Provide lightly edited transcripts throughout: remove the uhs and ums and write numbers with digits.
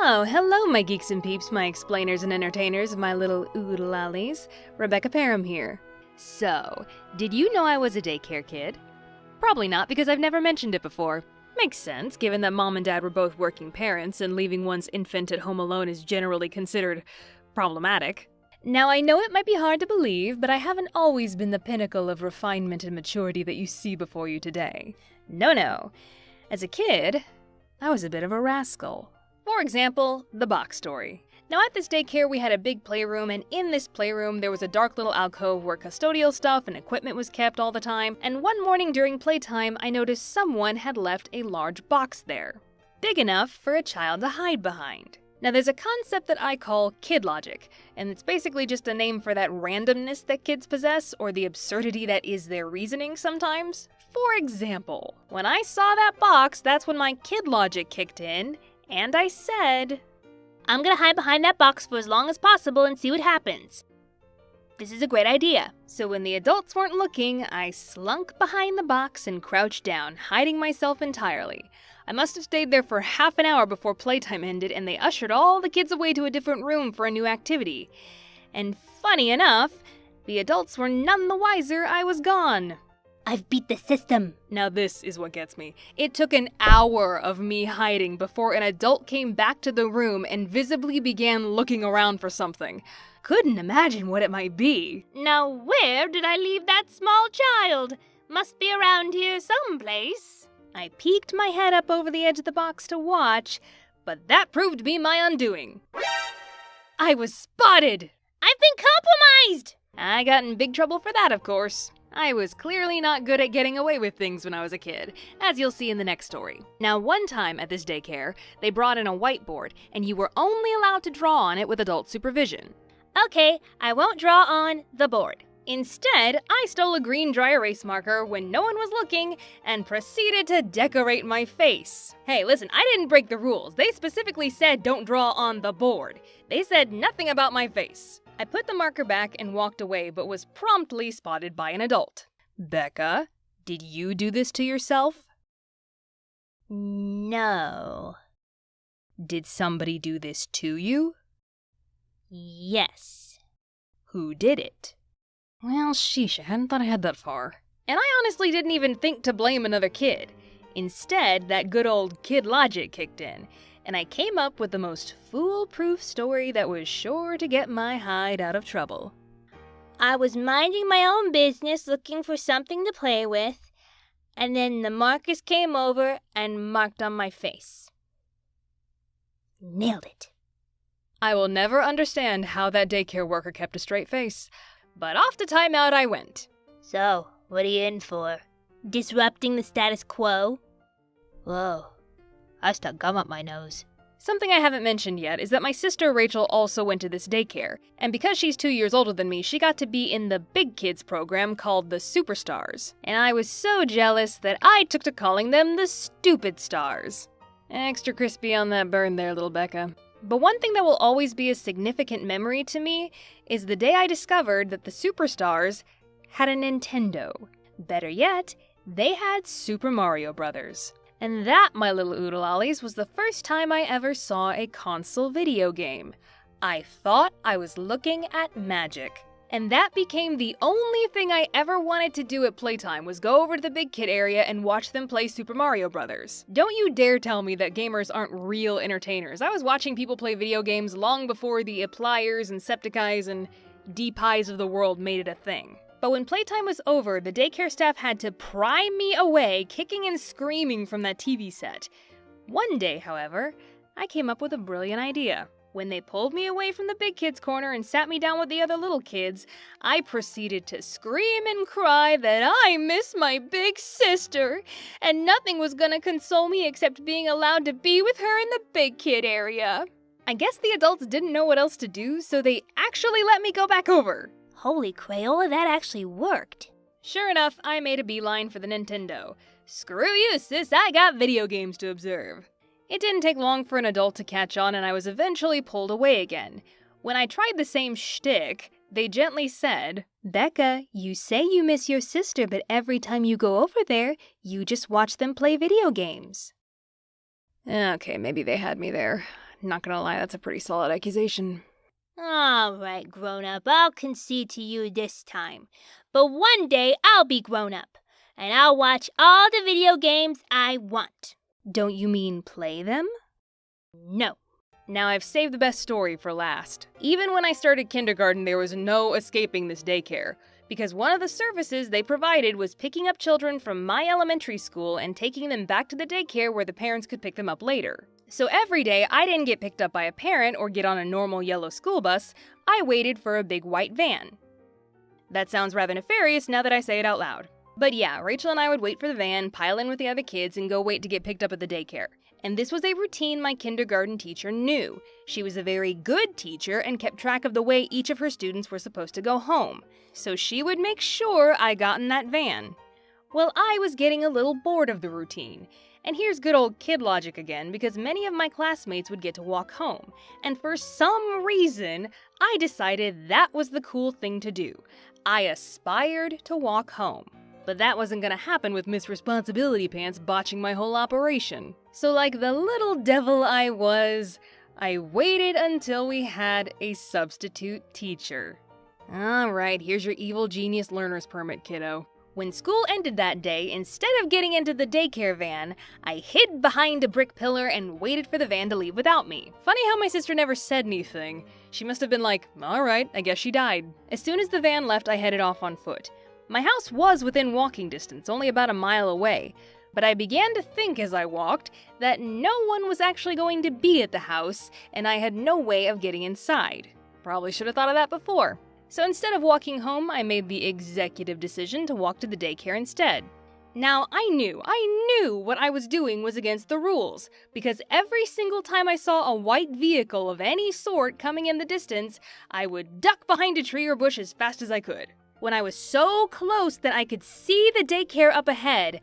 Oh, hello, my geeks and peeps, my explainers and entertainers, my little oodle-lollies. Rebecca Parham here. So, did you know I was a daycare kid? Probably not, because I've never mentioned it before. Makes sense, given that mom and dad were both working parents, and leaving one's infant at home alone is generally considered problematic. Now, I know it might be hard to believe, but I haven't always been the pinnacle of refinement and maturity that you see before you today. No. As a kid, I was a bit of a rascal. For example, the box story. Now at this daycare we had a big playroom, and in this playroom there was a dark little alcove where custodial stuff and equipment was kept all the time, and one morning during playtime I noticed someone had left a large box there. Big enough for a child to hide behind. Now there's a concept that I call kid logic, and it's basically just a name for that randomness that kids possess, or the absurdity that is their reasoning sometimes. For example, when I saw that box, that's when my kid logic kicked in, and I said, I'm gonna hide behind that box for as long as possible and see what happens. This is a great idea. So when the adults weren't looking, I slunk behind the box and crouched down, hiding myself entirely. I must have stayed there for half an hour before playtime ended, and they ushered all the kids away to a different room for a new activity. And funny enough, the adults were none the wiser I was gone. I've beat the system. Now this is what gets me. It took an hour of me hiding before an adult came back to the room and visibly began looking around for something. Couldn't imagine what it might be. Now where did I leave that small child? Must be around here someplace. I peeked my head up over the edge of the box to watch, but that proved to be my undoing. I was spotted! I've been compromised! I got in big trouble for that, of course. I was clearly not good at getting away with things when I was a kid, as you'll see in the next story. Now, one time at this daycare, they brought in a whiteboard, and you were only allowed to draw on it with adult supervision. Okay, I won't draw on the board. Instead, I stole a green dry erase marker when no one was looking and proceeded to decorate my face. Hey, listen, I didn't break the rules. They specifically said don't draw on the board. They said nothing about my face. I put the marker back and walked away, but was promptly spotted by an adult. Becca, did you do this to yourself? No. Did somebody do this to you? Yes. Who did it? Well, sheesh, I hadn't thought I had that far. And I honestly didn't even think to blame another kid. Instead, that good old kid logic kicked in, and I came up with the most foolproof story that was sure to get my hide out of trouble. I was minding my own business looking for something to play with, and then the markers came over and marked on my face. Nailed it. I will never understand how that daycare worker kept a straight face, but off to timeout I went. So, what are you in for? Disrupting the status quo? Whoa, I stuck gum up my nose. Something I haven't mentioned yet is that my sister Rachel also went to this daycare, and because she's 2 years older than me, she got to be in the big kids program called the Superstars, and I was so jealous that I took to calling them the Stupid Stars. Extra crispy on that burn there, little Becca. But one thing that will always be a significant memory to me is the day I discovered that the Superstars had a Nintendo. Better yet, they had Super Mario Bros. And that, my little oodle-lollies, was the first time I ever saw a console video game. I thought I was looking at magic. And that became the only thing I ever wanted to do at playtime, was go over to the big kid area and watch them play Super Mario Bros. Don't you dare tell me that gamers aren't real entertainers. I was watching people play video games long before the Appliers and Septiceyes and D-Pies of the world made it a thing. But when playtime was over, the daycare staff had to pry me away, kicking and screaming from that TV set. One day, however, I came up with a brilliant idea. When they pulled me away from the big kids corner and sat me down with the other little kids, I proceeded to scream and cry that I miss my big sister, and nothing was gonna console me except being allowed to be with her in the big kid area. I guess the adults didn't know what else to do, so they actually let me go back over. Holy Crayola, that actually worked. Sure enough, I made a beeline for the Nintendo. Screw you, sis, I got video games to observe. It didn't take long for an adult to catch on, and I was eventually pulled away again. When I tried the same shtick, they gently said, Becca, you say you miss your sister, but every time you go over there, you just watch them play video games. Okay, maybe they had me there. Not gonna lie, that's a pretty solid accusation. All right, grown-up, I'll concede to you this time. But one day I'll be grown-up, and I'll watch all the video games I want. Don't you mean play them? No. Now I've saved the best story for last. Even when I started kindergarten, there was no escaping this daycare, because one of the services they provided was picking up children from my elementary school and taking them back to the daycare where the parents could pick them up later. So every day I didn't get picked up by a parent or get on a normal yellow school bus, I waited for a big white van. That sounds rather nefarious now that I say it out loud. But yeah, Rachel and I would wait for the van, pile in with the other kids, and go wait to get picked up at the daycare. And this was a routine my kindergarten teacher knew. She was a very good teacher and kept track of the way each of her students were supposed to go home. So she would make sure I got in that van. Well, I was getting a little bored of the routine. And here's good old kid logic again, because many of my classmates would get to walk home. And for some reason, I decided that was the cool thing to do. I aspired to walk home. But that wasn't gonna happen with Miss Responsibility Pants botching my whole operation. So like the little devil I was, I waited until we had a substitute teacher. Alright, here's your evil genius learner's permit, kiddo. When school ended that day, instead of getting into the daycare van, I hid behind a brick pillar and waited for the van to leave without me. Funny how my sister never said anything. She must have been like, alright, I guess she died. As soon as the van left, I headed off on foot. My house was within walking distance, only about a mile away, but I began to think as I walked that no one was actually going to be at the house, and I had no way of getting inside. Probably should have thought of that before. So instead of walking home, I made the executive decision to walk to the daycare instead. Now, I knew what I was doing was against the rules, because every single time I saw a white vehicle of any sort coming in the distance, I would duck behind a tree or bush as fast as I could. When I was so close that I could see the daycare up ahead,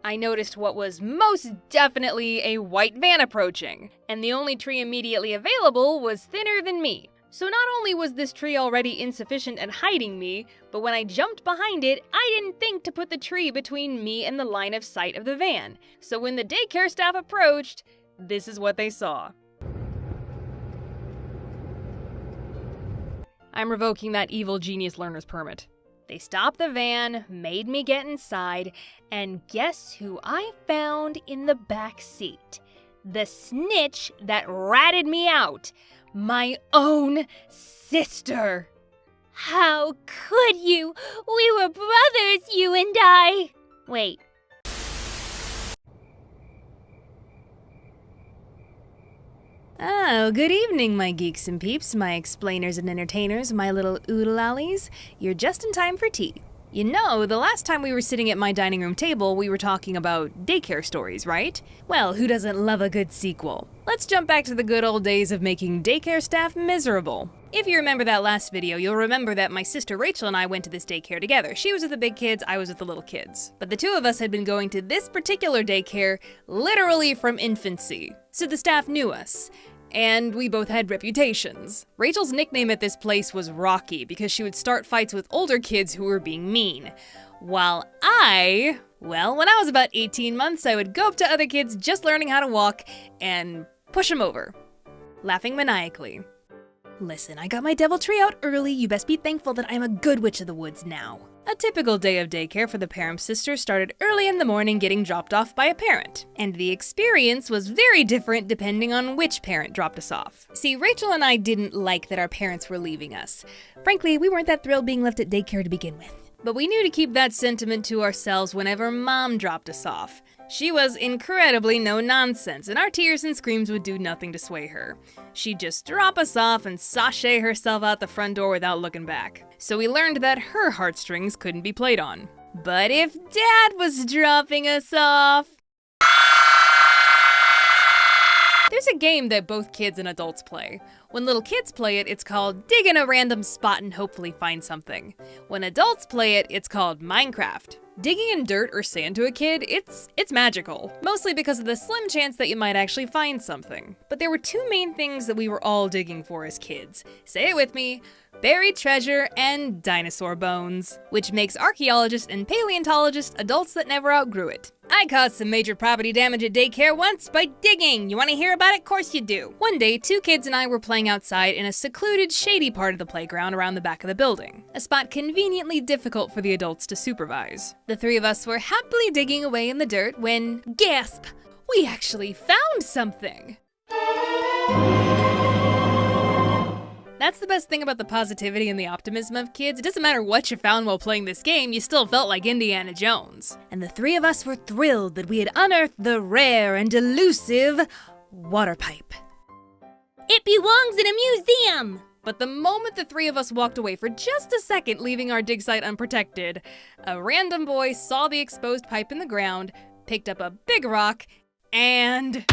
I noticed what was most definitely a white van approaching, and the only tree immediately available was thinner than me. So not only was this tree already insufficient at hiding me, but when I jumped behind it, I didn't think to put the tree between me and the line of sight of the van. So when the daycare staff approached, this is what they saw. I'm revoking that evil genius learner's permit. They stopped the van, made me get inside, and guess who I found in the back seat? The snitch that ratted me out. My own sister. How could you? We were brothers, you and I. Wait. Oh, good evening, my geeks and peeps, my explainers and entertainers, my little oodle-ollies. You're just in time for tea. You know, the last time we were sitting at my dining room table, we were talking about Daycare Stories, right? Well, who doesn't love a good sequel? Let's jump back to the good old days of making daycare staff miserable. If you remember that last video, you'll remember that my sister Rachel and I went to this daycare together. She was with the big kids, I was with the little kids. But the two of us had been going to this particular daycare literally from infancy, so the staff knew us. And we both had reputations. Rachel's nickname at this place was Rocky because she would start fights with older kids who were being mean. While when I was about 18 months, I would go up to other kids just learning how to walk and push them over, laughing maniacally. Listen, I got my devil tree out early. You best be thankful that I'm a good witch of the woods now. A typical day of daycare for the Parham sisters started early in the morning getting dropped off by a parent. And the experience was very different depending on which parent dropped us off. See, Rachel and I didn't like that our parents were leaving us. Frankly, we weren't that thrilled being left at daycare to begin with. But we knew to keep that sentiment to ourselves whenever Mom dropped us off. She was incredibly no-nonsense, and our tears and screams would do nothing to sway her. She'd just drop us off and sashay herself out the front door without looking back. So we learned that her heartstrings couldn't be played on. But if Dad was dropping us off... There's a game that both kids and adults play. When little kids play it, it's called dig in a random spot and hopefully find something. When adults play it, it's called Minecraft. Digging in dirt or sand to a kid, it's magical, mostly because of the slim chance that you might actually find something. But there were two main things that we were all digging for as kids. Say it with me. Buried treasure and dinosaur bones, which makes archaeologists and paleontologists adults that never outgrew it. I caused some major property damage at daycare once by digging. You want to hear about it? Course you do. One day, two kids and I were playing outside in a secluded, shady part of the playground around the back of the building, a spot conveniently difficult for the adults to supervise. The three of us were happily digging away in the dirt when, gasp, we actually found something. That's the best thing about the positivity and the optimism of kids. It doesn't matter what you found while playing this game, you still felt like Indiana Jones. And the three of us were thrilled that we had unearthed the rare and elusive water pipe. It belongs in a museum! But the moment the three of us walked away for just a second, leaving our dig site unprotected, a random boy saw the exposed pipe in the ground, picked up a big rock, and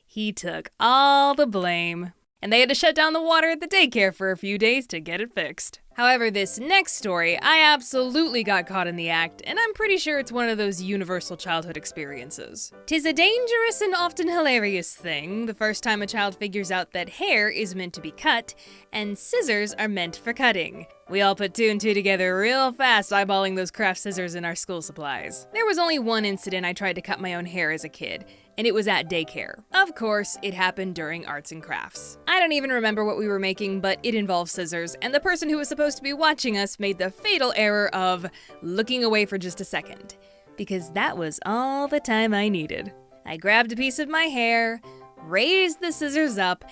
he took all the blame. And they had to shut down the water at the daycare for a few days to get it fixed. However, this next story, I absolutely got caught in the act, and I'm pretty sure it's one of those universal childhood experiences. 'Tis a dangerous and often hilarious thing the first time a child figures out that hair is meant to be cut, and scissors are meant for cutting. We all put two and two together real fast, eyeballing those craft scissors in our school supplies. There was only one incident I tried to cut my own hair as a kid, and it was at daycare. Of course, it happened during arts and crafts. I don't even remember what we were making, but it involved scissors, and the person who was supposed to be watching us made the fatal error of looking away for just a second, because that was all the time I needed. I grabbed a piece of my hair, raised the scissors up,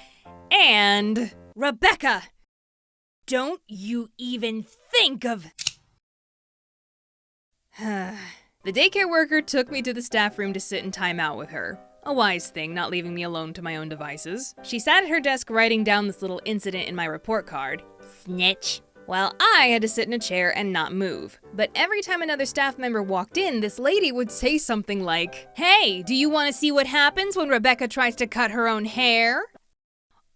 and Rebecca! Don't you even think of... The daycare worker took me to the staff room to sit in timeout with her. A wise thing, not leaving me alone to my own devices. She sat at her desk writing down this little incident in my report card. Snitch. While I had to sit in a chair and not move. But every time another staff member walked in, this lady would say something like, "Hey, do you want to see what happens when Rebecca tries to cut her own hair?"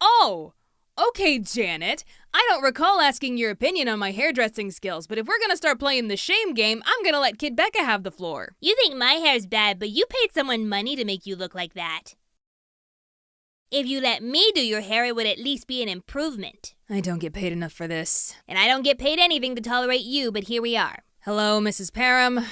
Oh! Okay, Janet, I don't recall asking your opinion on my hairdressing skills, but if we're gonna start playing the shame game, I'm gonna let Kid Becca have the floor. You think my hair's bad, but you paid someone money to make you look like that. If you let me do your hair, it would at least be an improvement. I don't get paid enough for this. And I don't get paid anything to tolerate you, but here we are. Hello, Mrs. Parham.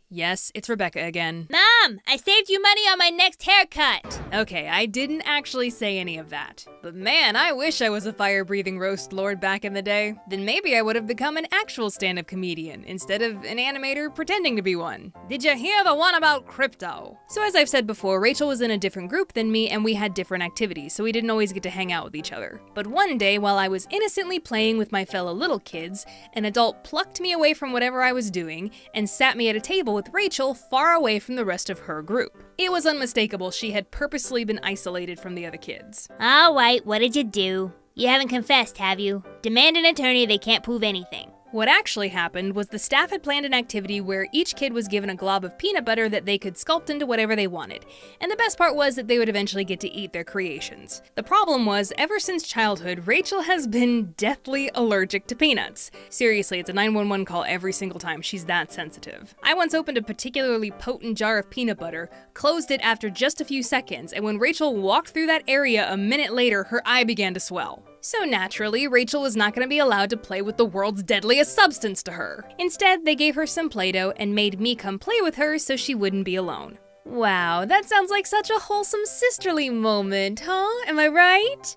Yes, it's Rebecca again. Mom, I saved you money on my next haircut. Okay, I didn't actually say any of that. But man, I wish I was a fire-breathing roast lord back in the day. Then maybe I would have become an actual stand-up comedian instead of an animator pretending to be one. Did you hear the one about crypto? So as I've said before, Rachel was in a different group than me and we had different activities, so we didn't always get to hang out with each other. But one day, while I was innocently playing with my fellow little kids, an adult plucked me away from whatever I was doing and sat me at a table with Rachel far away from the rest of her group. It was unmistakable she had purposely been isolated from the other kids. All right, what did you do? You haven't confessed, have you? Demand an attorney, they can't prove anything. What actually happened was the staff had planned an activity where each kid was given a glob of peanut butter that they could sculpt into whatever they wanted. And the best part was that they would eventually get to eat their creations. The problem was, ever since childhood, Rachel has been deathly allergic to peanuts. Seriously, it's a 911 call every single time. She's that sensitive. I once opened a particularly potent jar of peanut butter, closed it after just a few seconds, and when Rachel walked through that area a minute later, her eye began to swell. So naturally, Rachel was not going to be allowed to play with the world's deadliest substance to her. Instead, they gave her some Play-Doh and made me come play with her so she wouldn't be alone. Wow, that sounds like such a wholesome sisterly moment, huh? Am I right?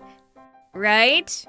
Right?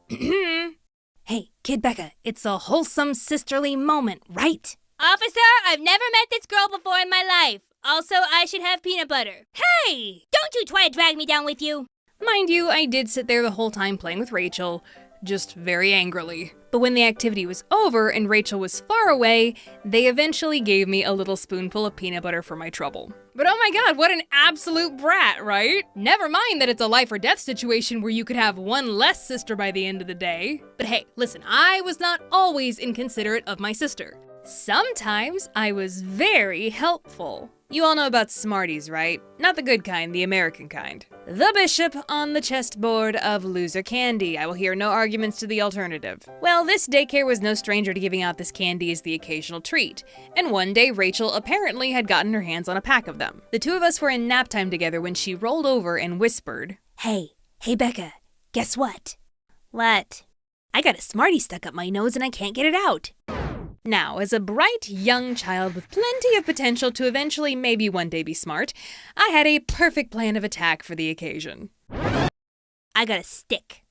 Hey, Kid Becca, it's a wholesome sisterly moment, right? Officer, I've never met this girl before in my life. Also, I should have peanut butter. Hey! Don't you try to drag me down with you. Mind you, I did sit there the whole time playing with Rachel, just very angrily. But when the activity was over and Rachel was far away, they eventually gave me a little spoonful of peanut butter for my trouble. But oh my god, what an absolute brat, right? Never mind that it's a life or death situation where you could have one less sister by the end of the day. But hey, listen, I was not always inconsiderate of my sister. Sometimes I was very helpful. You all know about Smarties, right? Not the good kind, the American kind. The bishop on the chessboard of loser candy. I will hear no arguments to the alternative. Well, this daycare was no stranger to giving out this candy as the occasional treat. And one day, Rachel apparently had gotten her hands on a pack of them. The two of us were in nap time together when she rolled over and whispered, Hey, Becca, guess what? What? I got a Smartie stuck up my nose and I can't get it out. Now, as a bright young child with plenty of potential to eventually maybe one day be smart, I had a perfect plan of attack for the occasion. I got a stick.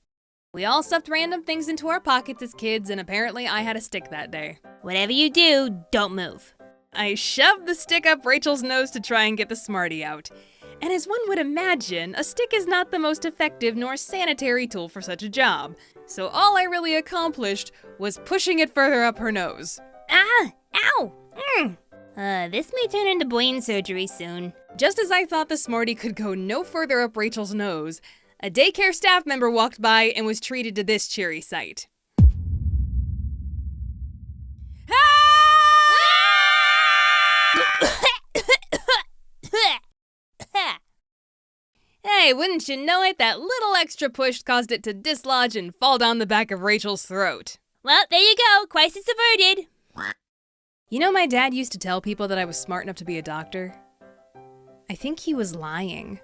We all stuffed random things into our pockets as kids, and apparently I had a stick that day. Whatever you do, don't move. I shoved the stick up Rachel's nose to try and get the Smartie out. And as one would imagine, a stick is not the most effective nor sanitary tool for such a job. So all I really accomplished was pushing it further up her nose. Ah! Ow! This may turn into brain surgery soon. Just as I thought the Smartie could go no further up Rachel's nose, a daycare staff member walked by and was treated to this cheery sight. Hey, wouldn't you know it, that little extra push caused it to dislodge and fall down the back of Rachel's throat. Well, there you go. Crisis averted. You know, my dad used to tell people that I was smart enough to be a doctor. I think he was lying.